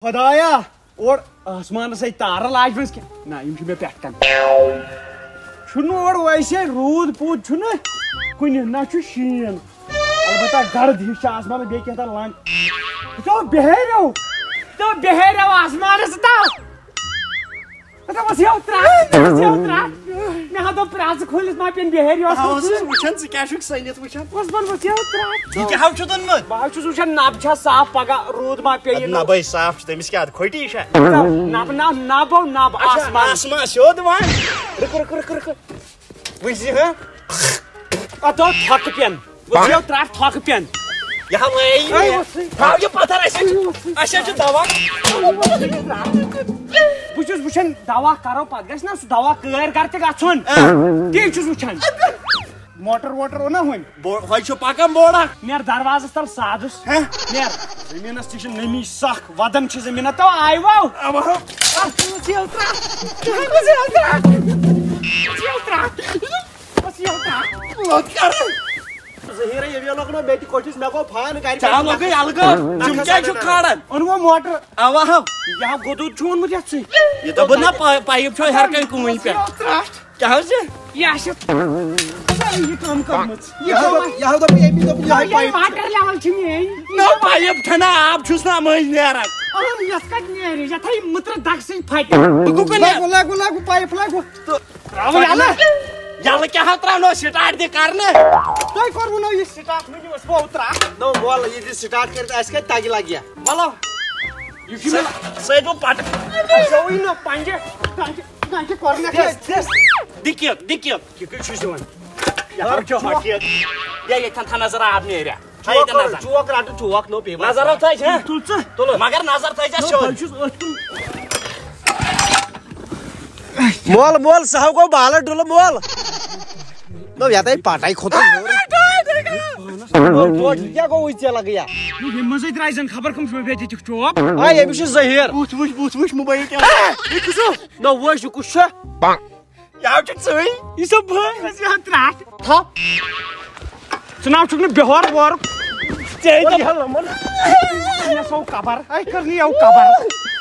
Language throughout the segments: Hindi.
खुदाया और आसमान से तार लाज मज ना यम पे पेटन और वैसे रूद पूद कुन ना शीन अलबत्ता गर्द हिश आसमान बे क्या लन तो बेहरो आसमान प्रास खोलिस मा पेन बेहरो नब साफ पगह रूद मा पे नब साफ तमिस क्या खोटी नब नबो नब आसमान स्योद अतो थक पेन त्राट थक पेन वुचान दवा करो पे गो दवा कर गन ती वुचान मोटर वोटर ना वन पकान बोड़ा नेर दरवाज तल सादुस नेर जमीनस ती नमी सख वदन जमीन तो आयो जहीर ये लोगनो बेटी कोठिस मे को फान गाड़ी चल लगे अलग तुम क्या छु खाड़न अनवो मोटर आवा हम यहां गोदू छून मुझे से ये तो बना पाइप छो हर कहीं कुई पे क्या हो से ये आशा ये काम कर मत यहां तो पाइप वाटर लेवल छिनी नो पाइप ठना आप छुसना मज नेरा हम यसकट नेरे जथै मुत्र दग से फाट को लागो पाइप लागो तो राव याला याला क्या हत्रा नो स्टार्ट दे करने तोय करबो नो ये स्टार्ट में बस वो उतरा नो बोल ये स्टार्ट करते ऐसे तागी लागिया बोलो ये से जो पाट जोई न पंजे कांचे करने के दिक्कियो कि कुछ दिवन यार जो हटिया ये था नजर आप ने रे चुवक राटू चुवक नो पे नजर थाय छ तुल मगर नजर थाय छ शो मोल साहब को बाल डुल मोल नो याता पाटाई खोता तो क्या को उचे लग गया ये मजे राइजन खबर कम छो बेटी चोप आ ये बिश जहीर बुछ मोबाइल क्या ये कुसो नो वश कुछ याव छ सई ये सब बस यहां त्राट था चुनाव छुकने बिहार वार चै तो मन ये सो खबर आई करनी आउ खबर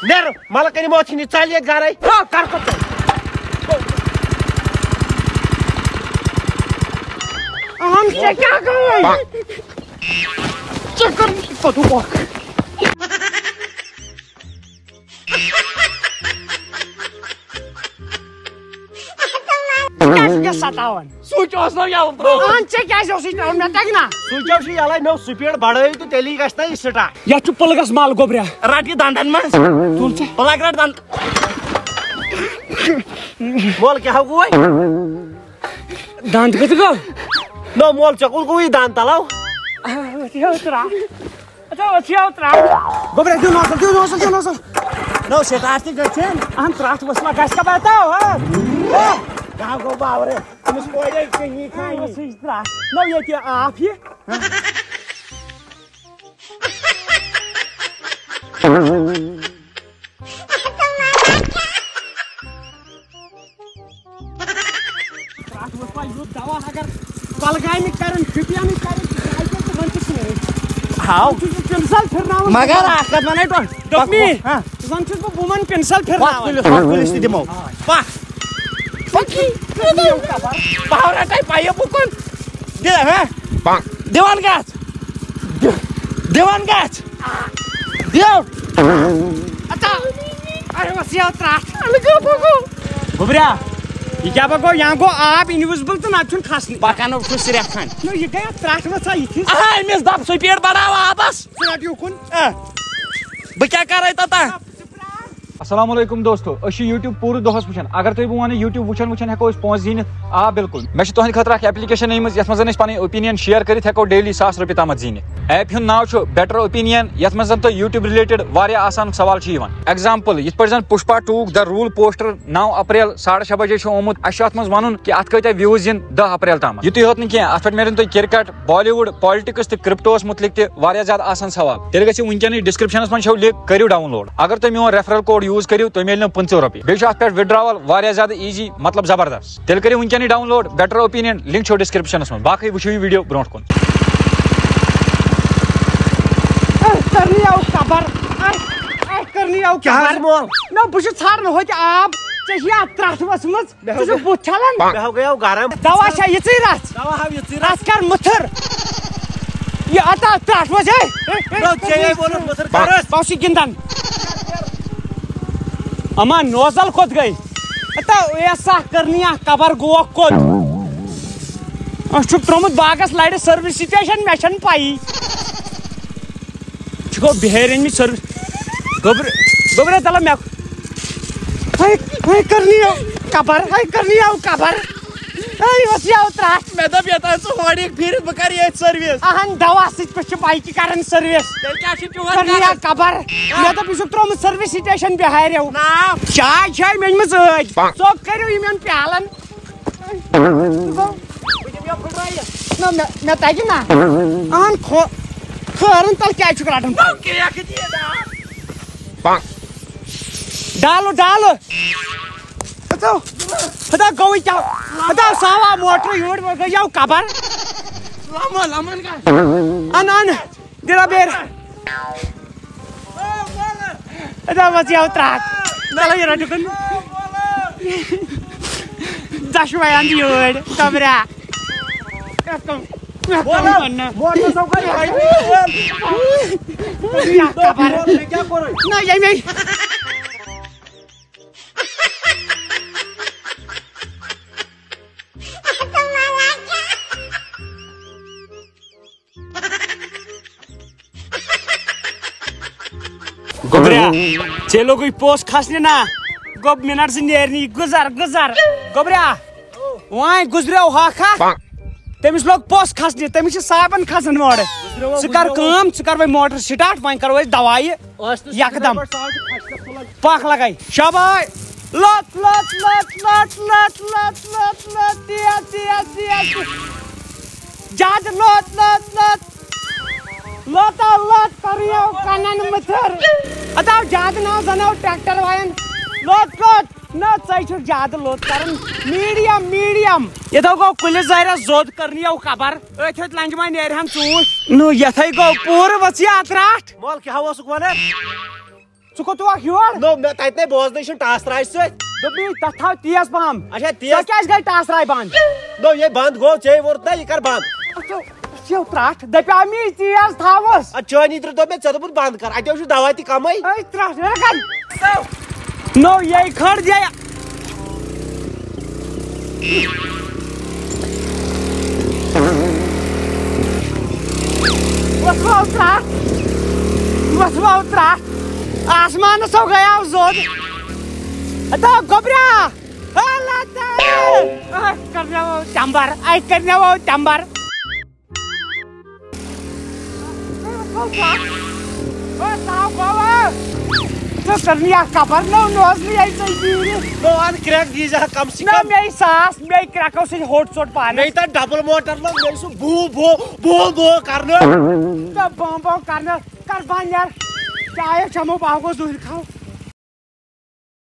नेर मला कनी मोछनी चालिए गारै हां कर को हम क्या करें चक्कर पतू बक क्या सतावन स्विच ऑफ ना या आंचे क्या जो सिस्टम में तक ना स्विच ऑफ याला नो स्पीड बढ़ाई तो तेली गस्ता इसटा या चुप लगस माल गोबरा राटी दांडन में तुल से पलाग राट दांड बोल क्या हो गई दांत कत गो नो मोल चकुल को ही दांत तलाव उतरा अच्छा उतरा गोबरा क्यों नौसल नो सेटास्टिक गछन हम त्राट बसला गैस का बताओ हां गांव को बावरे तुम कोई कहीं खाई बस त्राट नो ये क्या आप ही त्राट बसला यो दवा अगर कलगाई में करन फिटिया में करन आइके तो बनत नहीं हां पेंसिल फिरना मगर आखत माने तो डकमी हां वंचस को बुमन पेंसिल फिरना पुलिस दिमो पा पकी बावरा टाइप पाए पुकन दे है देवान गाछ देव अच्छा अरे वसिया त्राट अलग बगो गोबरा ये क्या बगो यहाँ को आप इनविजिबल तो ना चुन खास नहीं बाकानो खुसरे खान नो ये गया त्राट वसा इथि हां मिस दाब सो पेड़ बढ़ावा आपस सुनाटियो कुन ब क्या कर रहा था अस्सलाम वालेकुम दोस्तों अशी YouTube पूरे दोहस वुचन अगर तुम वन YouTube वुचन हेको 5 जीन आ बिल्कुल मे तुहद खतर एप्लिकेशन यथ मज पे ओपिनियन शेयर कर हेको डेली 100 रुपये तम जीन ऐप हुंद नाव बेटर ओपिनियन यथ मज तो YouTube रिलेटेड वारिया आसान सवाल एग्जाम्पल ये पे पुष्पा 2 द रूल पोस्टर 9 अप्रैल 6:30 बजे ओमुत अत मज वन कि अत कत व्यूज इन 10 अप्रैल तम युत योत नी अत पे मेरन तुम क्रिकेट बॉलीवुड पॉलिटिक्स क्रिप्टोस मुतलिक ज्यादा आसान सवाल तेल गो वनकन डिस्क्रिप्शन मज लिंक करू डाउनलोड अगर तुम मोन रेफरल कोड यूज करू तुम मिल 25 रुपये पे विड्रॉवल ज्यादा इजी मतलब जबरदस्त तेल करू वनकन डाउनलोड बेटर ओपिनियन लिंक छो डिस्क्रिप्शन मज बाकी वो वीडियो ब्रो कुन करनी आओ क्या मोल ना बुश छाड़ न होत आब चहिया त्राठ वसमज तुझ बुत छलन मैं हो गया गरम दवा छा ये रात दवा हाव ये रात कर मुथर ये आता त्राठ वज है नो चेय बोलो मुथर करस पाउसी गिंदन अमा नोजल कोत गई अता ऐसा करनी आ कबर गो कोत अशु त्रोमुत बागस लाइट सर्विस स्टेशन मेशन पाई छको बिहेरन में सर्विस गोबर तला मैं हाय करनी हो कबर हाय करनी हो कबर हाय वसिया उतरा मैं तो बेटा सो होड़ी फिर बकर ये सर्विस अहन दवा सिच पे बाइक की कारण सर्विस क्या छि तू करनी आ कबर मैं तो बिसु त्रोमुत सर्विस स्टेशन बिहार हो ना चाय मेन में सो करियो इमेन प्यालन ना मैं ताकि ना अहन खरन तल क्या छु कराटम क्या के दिए दा डालो हता गई क्या हता सावा मोटर योड में गया कबर लमन का अन दिला बेर हता बचिया उतरा चलो ये रटकन दशवा आंदी योड कबरा मोटर सब का भाई कबर क्या करो ना ये में गोबरिया चलो कोई पोस्ट खासने ना गोब मिनट से नेरनी गुजर गोबरिया वहाँ गुजरियो हाखा तमिस लोग पोस्ट खासने तमिस साबन खासन मोड़ कर काम भाई मोटर स्टार्ट वहीं करो दवाई यकदम पाख लगाई शाबाश लत जाद लत करियो कनन मथर अताव जाद ना जनाव ट्रैक्टर वायन लत न चाहिए जाद लोत करन मीडियम ये तो गो पुलिस जायरा जोद करनी हो खबर एथत लंजमा नेर हम चूस नो यथै गो पूर वसिया त्राट मोल क्या हो सुकवाने सुको तो हिवर नो मैं तैते बोज नैशन टास राय से दबी तथा तेज पहम अच्छा तेज क्या गई टास राय बंद नो ये बंद गो चे वरता ये कर बंद यो त्राट दपा मी तेज थावस अच्छा नी तो मैं चदबुत बंद कर अटे छु दवा ती कमई ए त्राट रगन नो ये खड़ जाय वसवा त्राट आसमान सो गया जोद अतो गोबरा हलाता करना वो चंबर आई करना वो चंबर ओ साव गोवा तो करनिया कबर नो नोजली आई चाहिए नो अन क्रैक दी जा कम से ना कम मेरी सास मेरी क्रैको से हॉट शॉट पाने नहीं तो डबल मोटर लो मेरे सु बो करना तो बम करना कर बान यार चाय चमो पाओ को दूर खाओ